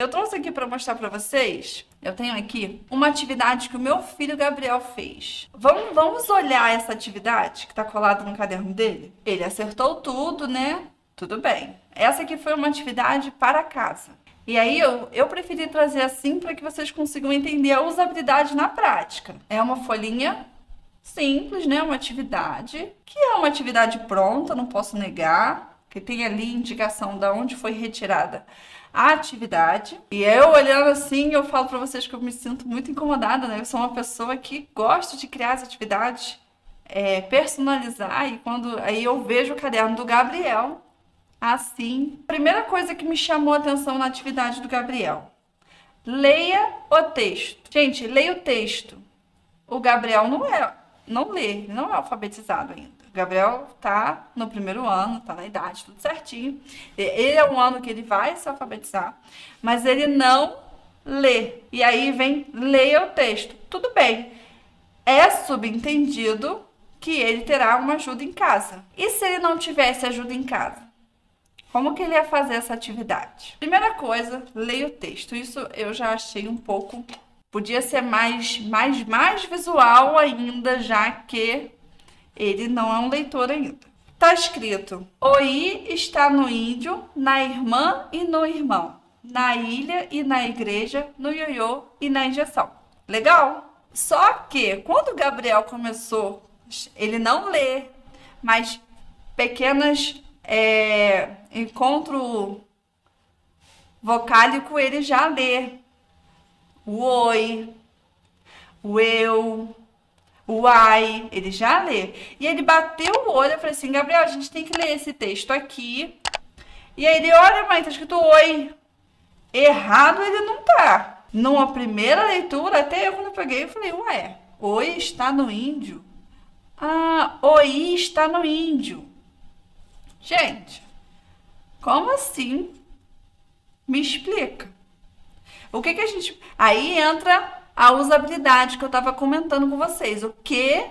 Eu trouxe aqui para mostrar para vocês, eu tenho aqui uma atividade que o meu filho Gabriel fez. Vamos olhar essa atividade que está colada no caderno dele? Ele acertou tudo, né? Tudo bem. Essa aqui foi uma atividade para casa. E aí eu preferi trazer assim para que vocês consigam entender a usabilidade na prática. É uma folhinha simples, né? Uma atividade, que é uma atividade pronta, não posso negar, que tem ali indicação de onde foi retirada a atividade. E eu olhando assim, eu falo para vocês que eu me sinto muito incomodada, né? Eu sou uma pessoa que gosta de criar as atividades, personalizar, e quando aí eu vejo o caderno do Gabriel, assim, primeira coisa que me chamou a atenção na atividade do Gabriel: leia o texto. Gente, leia o texto. O Gabriel não lê, ele não é alfabetizado ainda. O Gabriel tá no primeiro ano, tá na idade, tudo certinho. Ele é um ano que ele vai se alfabetizar, mas ele não lê. E aí vem, leia o texto. Tudo bem. É subentendido que ele terá uma ajuda em casa. E se ele não tivesse ajuda em casa? Como que ele ia fazer essa atividade? Primeira coisa, leia o texto. Isso eu já achei um pouco... Podia ser mais visual ainda, já que ele não é um leitor ainda. Tá escrito: o I está no índio, na irmã e no irmão, na ilha e na igreja, no ioiô e na injeção. Legal? Só que quando o Gabriel começou, ele não lê, mas pequenas encontro vocálico ele já lê. O oi, o eu, o ai, ele já lê. E ele bateu o olho e falou assim: Gabriel, a gente tem que ler esse texto aqui. E aí ele: olha, mãe, tá escrito oi. Errado ele não tá. Numa primeira leitura, até eu quando eu peguei, eu falei: ué, oi está no índio. Ah, oi está no índio. Gente, como assim? Me explica. O que a gente... Aí entra a usabilidade que eu estava comentando com vocês. O que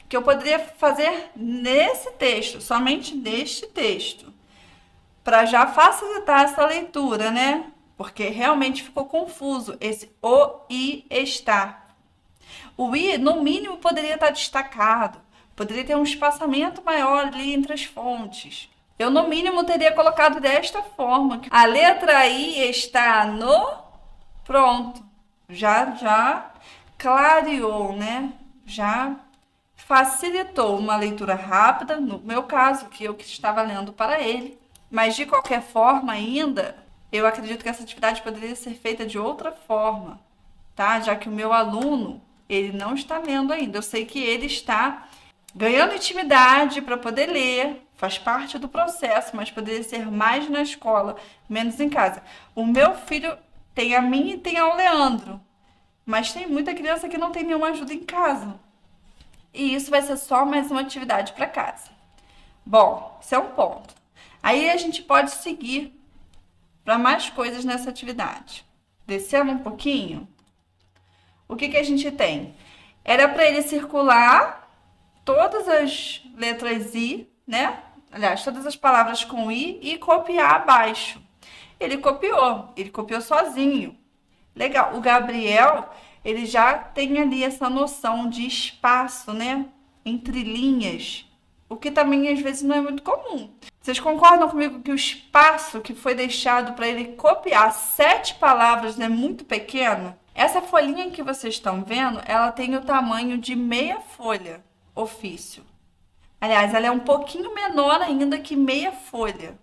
eu poderia fazer nesse texto, somente neste texto, para já facilitar essa leitura, né? Porque realmente ficou confuso esse o e está. O i, no mínimo, poderia estar destacado. Poderia ter um espaçamento maior ali entre as fontes. Eu, no mínimo, teria colocado desta forma. A letra I está no... Pronto, já clareou, né? Já facilitou uma leitura rápida, no meu caso, que eu que estava lendo para ele. Mas, de qualquer forma, ainda, eu acredito que essa atividade poderia ser feita de outra forma, tá? Já que o meu aluno, ele não está lendo ainda. Eu sei que ele está ganhando intimidade para poder ler, faz parte do processo, mas poderia ser mais na escola, menos em casa. O meu filho... Tem a mim e tem ao Leandro. Mas tem muita criança que não tem nenhuma ajuda em casa. E isso vai ser só mais uma atividade para casa. Bom, esse é um ponto. Aí a gente pode seguir para mais coisas nessa atividade. Descendo um pouquinho, o que a gente tem? Era para ele circular todas as letras I, né? Aliás, todas as palavras com I e copiar abaixo. Ele copiou sozinho. Legal. O Gabriel, ele já tem ali essa noção de espaço, né? Entre linhas. O que também, às vezes, não é muito comum. Vocês concordam comigo que o espaço que foi deixado para ele copiar 7 palavras é muito pequeno? Essa folhinha que vocês estão vendo, ela tem o tamanho de meia folha ofício. Aliás, ela é um pouquinho menor ainda que meia folha.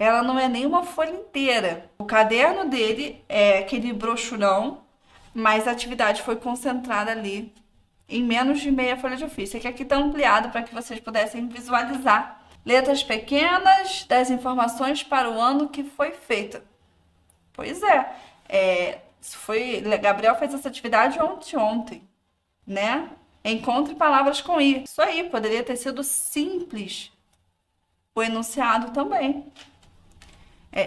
Ela não é nem uma folha inteira. O caderno dele é aquele brochurão, mas a atividade foi concentrada ali em menos de meia folha de ofício. É que aqui está ampliado para que vocês pudessem visualizar. Letras pequenas das informações para o ano que foi feita. Pois Gabriel fez essa atividade ontem, né? Encontre palavras com I. Isso aí, poderia ter sido simples o enunciado também.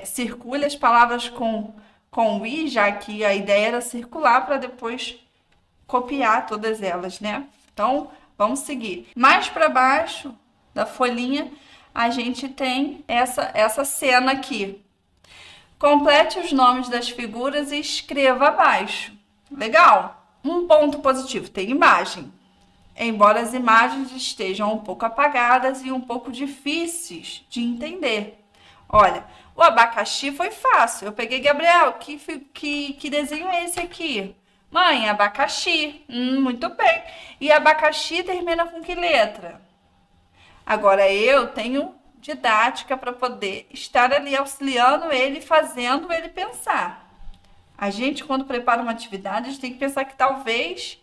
Circule as palavras com I, já que a ideia era circular para depois copiar todas elas, né? Então, vamos seguir. Mais para baixo da folhinha, a gente tem essa cena aqui. Complete os nomes das figuras e escreva abaixo. Legal? Um ponto positivo, tem imagem. Embora as imagens estejam um pouco apagadas e um pouco difíceis de entender. Olha, o abacaxi foi fácil. Eu peguei, Gabriel, que desenho é esse aqui? Mãe, abacaxi. Muito bem. E abacaxi termina com que letra? Agora eu tenho didática para poder estar ali auxiliando ele, fazendo ele pensar. A gente, quando prepara uma atividade, a gente tem que pensar que talvez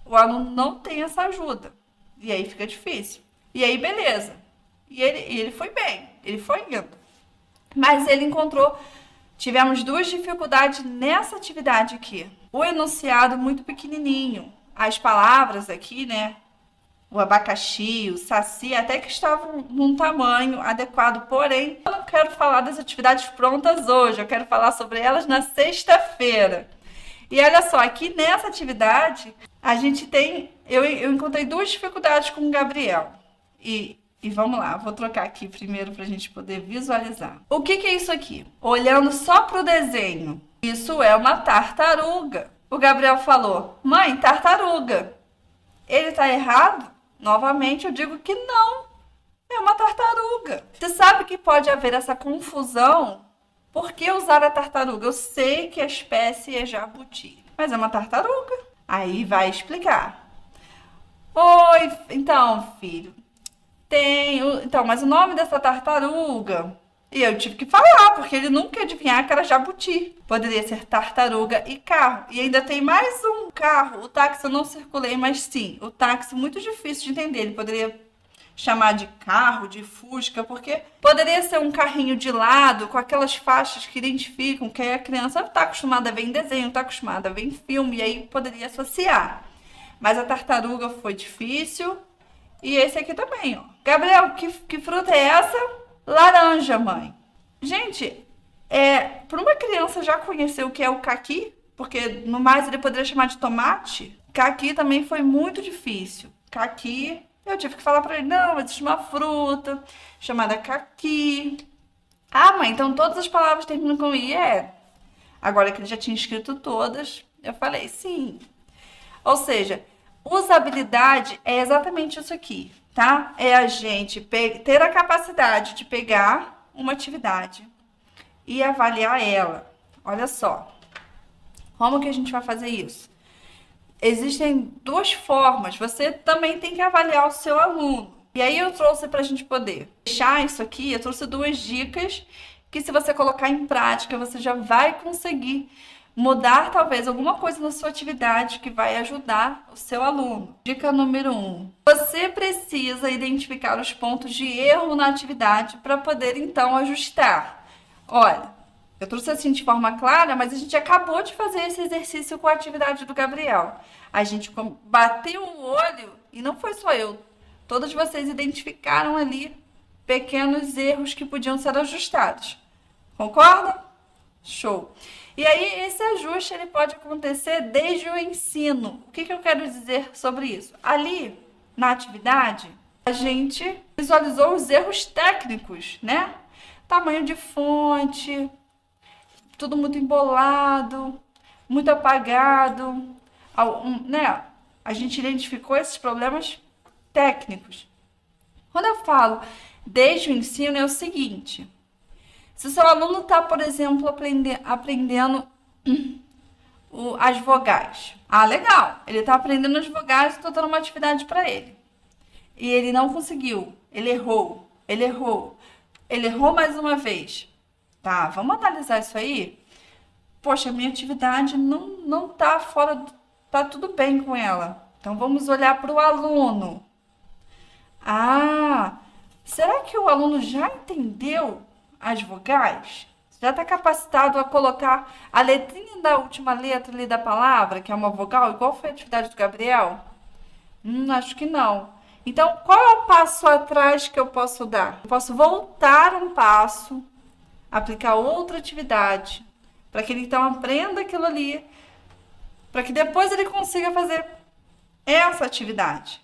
o aluno não tenha essa ajuda. E aí fica difícil. E aí, beleza. E ele foi bem, ele foi indo. Mas ele encontrou... Tivemos duas dificuldades nessa atividade aqui. O enunciado muito pequenininho. As palavras aqui, né? O abacaxi, o saci, até que estavam num tamanho adequado. Porém, eu não quero falar das atividades prontas hoje. Eu quero falar sobre elas na sexta-feira. E olha só, aqui nessa atividade, a gente tem... Eu encontrei duas dificuldades com o Gabriel. E vamos lá, vou trocar aqui primeiro para a gente poder visualizar. O que é isso aqui? Olhando só para o desenho, isso é uma tartaruga. O Gabriel falou, mãe, tartaruga. Ele está errado? Novamente eu digo que não, é uma tartaruga. Você sabe que pode haver essa confusão? Por que usar a tartaruga? Eu sei que a espécie é jabuti, mas é uma tartaruga. Aí vai explicar. Oi, então, filho, mas o nome dessa tartaruga... E eu tive que falar, porque ele nunca ia adivinhar que era jabuti. Poderia ser tartaruga e carro. E ainda tem mais um carro. O táxi eu não circulei, mas sim, o táxi muito difícil de entender. Ele poderia chamar de carro, de fusca, porque poderia ser um carrinho de lado, com aquelas faixas que identificam que a criança está acostumada a ver em desenho, está acostumada a ver em filme, e aí poderia associar. Mas a tartaruga foi difícil. E esse aqui também, ó. Gabriel, que fruta é essa? Laranja, mãe. Gente, para uma criança já conhecer o que é o caqui, porque no mais ele poderia chamar de tomate, caqui também foi muito difícil. Caqui, eu tive que falar para ele, não, existe uma fruta chamada caqui. Ah, mãe, então todas as palavras terminam com i, Agora que ele já tinha escrito todas, eu falei, sim. Ou seja, usabilidade é exatamente isso aqui, tá? É a gente ter a capacidade de pegar uma atividade e avaliar ela. Olha só, como que a gente vai fazer isso? Existem duas formas, você também tem que avaliar o seu aluno. E aí eu trouxe para a gente poder deixar isso aqui, eu trouxe duas dicas que se você colocar em prática, você já vai conseguir mudar talvez alguma coisa na sua atividade que vai ajudar o seu aluno. Dica número 1. Você precisa identificar os pontos de erro na atividade para poder então ajustar. Olha, eu trouxe assim de forma clara, mas a gente acabou de fazer esse exercício com a atividade do Gabriel. A gente bateu o olho e não foi só eu. Todos vocês identificaram ali pequenos erros que podiam ser ajustados. Concorda? Show! E aí, esse ajuste ele pode acontecer desde o ensino. O que eu quero dizer sobre isso? Ali, na atividade, a gente visualizou os erros técnicos, né? Tamanho de fonte, tudo muito embolado, muito apagado, né? A gente identificou esses problemas técnicos. Quando eu falo desde o ensino, é o seguinte... Se o seu aluno está, por exemplo, aprendendo as vogais. Ah, legal. Ele está aprendendo as vogais e estou dando uma atividade para ele. E ele não conseguiu. Ele errou. Ele errou mais uma vez. Tá, vamos analisar isso aí? Poxa, minha atividade não está fora... Está tudo bem com ela. Então, vamos olhar para o aluno. Ah, será que o aluno já entendeu as vogais? Já está capacitado a colocar a letrinha da última letra ali da palavra, que é uma vogal, igual foi a atividade do Gabriel? Acho que não. Então, qual é o passo atrás que eu posso dar? Eu posso voltar um passo, aplicar outra atividade, para que ele então aprenda aquilo ali, para que depois ele consiga fazer essa atividade.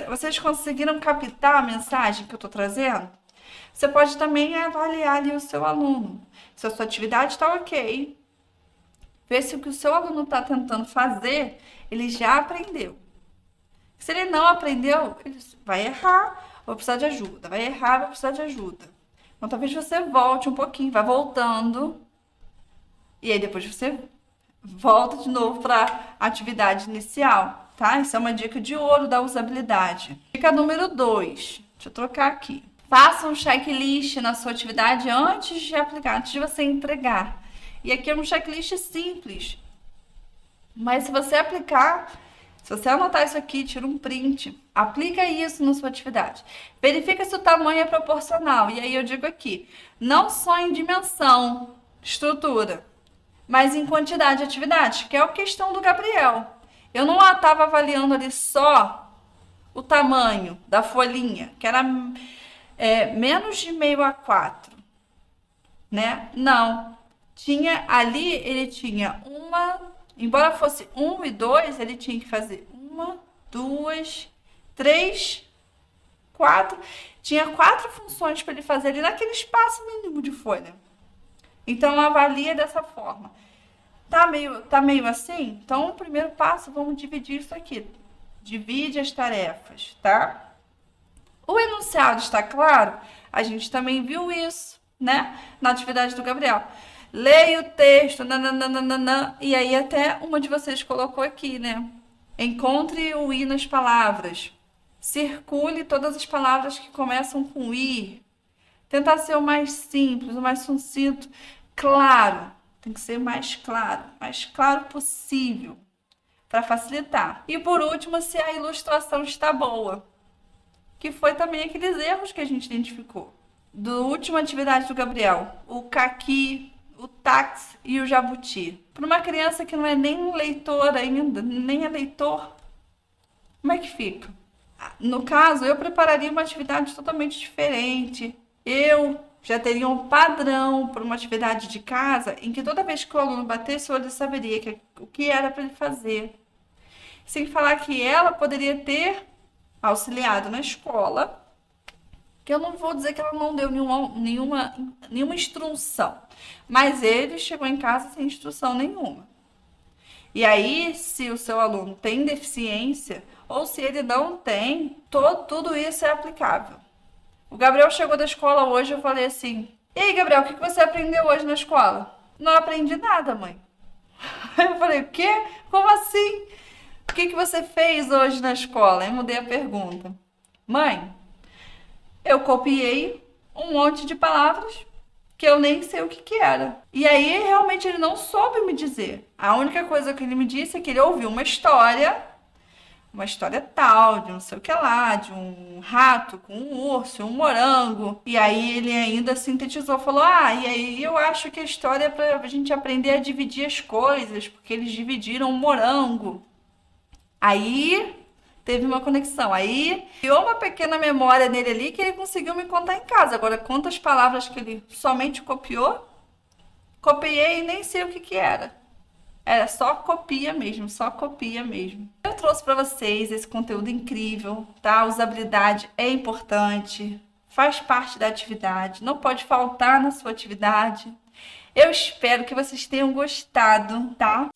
Vocês conseguiram captar a mensagem que eu estou trazendo? Você pode também avaliar ali o seu aluno. Se a sua atividade está ok, ver se o que o seu aluno está tentando fazer, ele já aprendeu. Se ele não aprendeu, ele vai errar, vai precisar de ajuda. Vai errar, vai precisar de ajuda. Então, talvez você volte um pouquinho, vai voltando. E aí, depois você volta de novo para a atividade inicial, tá? Isso é uma dica de ouro da usabilidade. Dica número 2. Deixa eu trocar aqui. Faça um checklist na sua atividade antes de aplicar, antes de você entregar. E aqui é um checklist simples. Mas se você aplicar, se você anotar isso aqui, tira um print, aplica isso na sua atividade. Verifica se o tamanho é proporcional. E aí eu digo aqui, não só em dimensão, estrutura, mas em quantidade de atividades, que é a questão do Gabriel. Eu não estava avaliando ali só o tamanho da folhinha, que era menos de meio A4, né? Não. Tinha ali, ele tinha embora fosse 1 e 2, ele tinha que fazer 1, 2, 3, 4. Tinha 4 funções para ele fazer ali naquele espaço mínimo de folha. Então, avalia dessa forma. Tá meio assim? Então, o primeiro passo, vamos dividir isso aqui. Divide as tarefas, tá? O enunciado está claro? A gente também viu isso, né? Na atividade do Gabriel. Leia o texto, nananana, e aí até uma de vocês colocou aqui, né? Encontre o i nas palavras. Circule todas as palavras que começam com i. Tentar ser o mais simples, o mais sucinto. Claro, tem que ser mais claro possível, para facilitar. E por último, se a ilustração está boa, que foi também aqueles erros que a gente identificou. Da última atividade do Gabriel, o caqui, o táxi e o jabuti. Para uma criança que não é nem leitor ainda, nem é leitor, como é que fica? No caso, eu prepararia uma atividade totalmente diferente. Eu já teria um padrão para uma atividade de casa em que toda vez que o aluno batesse o olho, ele saberia o que era para ele fazer. Sem falar que ela poderia ter auxiliado na escola, que eu não vou dizer que ela não deu nenhuma instrução, mas ele chegou em casa sem instrução nenhuma. E aí, se o seu aluno tem deficiência, ou se ele não tem, tudo isso é aplicável. O Gabriel chegou da escola hoje, eu falei assim, e aí, Gabriel, o que você aprendeu hoje na escola? Não aprendi nada, mãe. Eu falei, o quê? Como assim? O que você fez hoje na escola? Eu mudei a pergunta. Mãe, eu copiei um monte de palavras que eu nem sei o que era. E aí, realmente, ele não soube me dizer. A única coisa que ele me disse é que ele ouviu uma história tal, de não sei o que lá, de um rato com um urso, um morango. E aí ele ainda sintetizou, falou, e aí eu acho que a história é pra gente aprender a dividir as coisas, porque eles dividiram um morango. Aí teve uma conexão. Aí criou uma pequena memória nele ali que ele conseguiu me contar em casa. Agora, quantas palavras que ele somente copiou? Copiei e nem sei o que era. Era só copia mesmo, Eu trouxe para vocês esse conteúdo incrível, tá? A usabilidade é importante, faz parte da atividade, não pode faltar na sua atividade. Eu espero que vocês tenham gostado, tá?